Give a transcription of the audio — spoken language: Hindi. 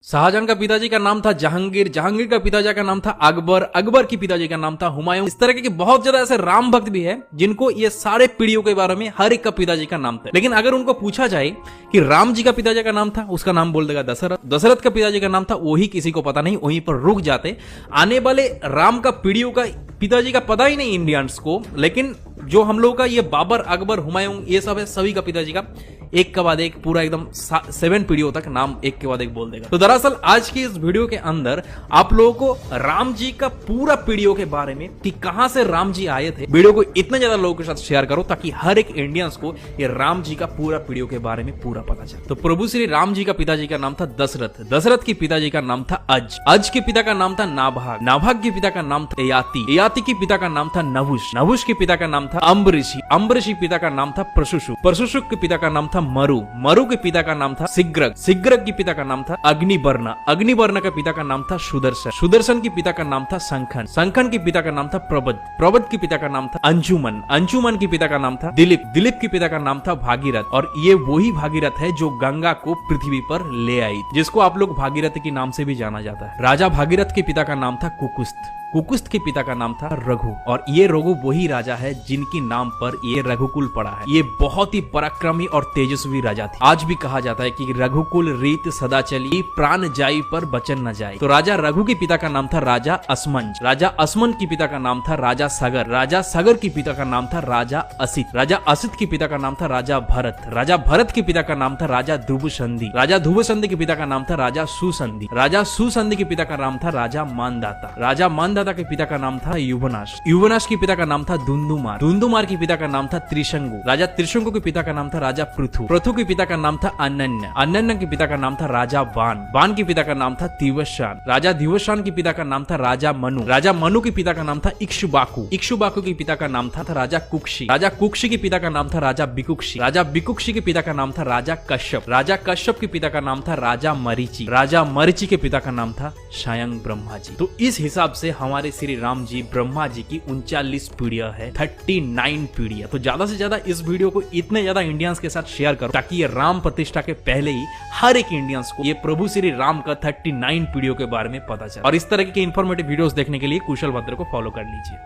शाहजहां का पिताजी का नाम था जहांगीर, जहांगीर का पिताजी का नाम था अकबर, अकबर की पिताजी का नाम था हुमायूं। इस तरह के बहुत ज्यादा ऐसे राम भक्त भी है जिनको ये सारे पीढ़ियों के बारे में हर एक का पिताजी का नाम था। लेकिन अगर उनको पूछा जाए कि राम जी का पिताजी का नाम था, उसका नाम बोल देगा दशरथ। दशरथ का पिताजी का नाम था, वही किसी को पता नहीं, वहीं पर रुक जाते। आने वाले राम का पीढ़ियों का पिताजी का पता ही नहीं इंडियंस को, लेकिन जो हम लोगों का ये बाबर, अकबर, हुमायूं, ये सब है, सभी का पिताजी का एक के बाद एक पूरा एकदम 7 पीढ़ियों तक नाम एक के बाद एक बोल देगा। तो दरअसल आज की इस वीडियो के अंदर आप लोगों को राम जी का पूरा पीढ़ियों के बारे में कि कहां से राम जी आए थे, वीडियो को इतने ज्यादा लोगों के साथ शेयर करो ताकि हर एक इंडियंस को ये राम जी का पूरा पीढ़ियों के बारे में पूरा पता चले। तो प्रभु श्री राम जी का पिताजी का नाम था दशरथ, दशरथ के पिताजी का नाम था अज, अज के पिता का नाम था नाभाग, नाभाग के पिता का नाम था ययाति, ययाति के पिता का नाम था नहुष, नहुष के पिता का नाम था अम्बरीशी, अम्बरीशी पिता का नाम था प्रशुशु, प्रशुशु के पिता का नाम था मरु, मरु के पिता का नाम था सिग्रग, सिग्रग के पिता का नाम था अग्निवर्ण, अग्निवर्ण के पिता का नाम था सुदर्शन, सुदर्शन के पिता का नाम था संखन, संखन के पिता का नाम था प्रबद, प्रबद के पिता का नाम था अंजुमन, अंजुमन के पिता का नाम था दिलीप, दिलीप के पिता का नाम था भागीरथ। और ये वही भागीरथ है जो गंगा को पृथ्वी पर ले आई, जिसको आप लोग भागीरथ के नाम से भी जाना जाता है। राजा भागीरथ के पिता का नाम था कुकुस्त, कुकुस्त के पिता का नाम था रघु, और ये रघु वही राजा है जिनके नाम पर ये रघुकुल पड़ा है। ये बहुत ही पराक्रमी और तेजस्वी राजा थे। आज भी कहा जाता है कि रघुकुल रीत सदा चली, प्राण जाई पर बचन न जाए। तो राजा रघु के पिता का नाम था राजा असमंज, राजा असमंज के पिता का नाम था राजा सगर, राजा सगर के पिता का नाम था राजा असित, राजा असित के पिता का नाम था राजा भरत, राजा भरत के पिता का नाम था राजा ध्रुवसंधि, राजा ध्रुवसंधि के पिता का नाम था राजा सुसंधि, राजा सुसंधि के पिता का नाम था राजा मानदाता, राजा मानदाता के पिता का नाम था युवनाश, युवनाश के पिता का नाम था दुंदुमार, दुंदुमार के पिता का नाम था त्रिशंगु, राजा त्रिशंगु के पिता का नाम था राजा पृथु, पृथु के पिता का नाम था अनन्य, अनन्य के पिता का नाम था राजा बाण, बाण के पिता का नाम था दिवशान, राजा दिवशान के पिता का नाम था राजा मनु, राजा मनु के पिता का नाम था इक्ष्वाकु, इक्ष्वाकु के पिता का नाम था राजा कुक्षी, राजा कुक्षी के पिता का नाम था राजा बिकुक्षी, राजा बिकुक्षी के पिता का नाम था राजा कश्यप, राजा कश्यप के पिता का नाम था राजा मरीचि, राजा मरीचि के पिता का नाम था स्वयं ब्रह्मा जी। तो इस हिसाब से हमारे श्री राम जी ब्रह्मा जी की 39 पीढ़ियां है, 39 पीढ़ियां। तो ज्यादा से ज्यादा इस वीडियो को इतने ज्यादा इंडियंस के साथ शेयर करो ताकि ये राम प्रतिष्ठा के पहले ही हर एक इंडियंस को ये प्रभु श्री राम का 39 पीढ़ियों के बारे में पता चले। और इस तरह के इन्फॉर्मेटिव वीडियोस देखने के लिए कुशल भद्र को फॉलो कर लीजिए।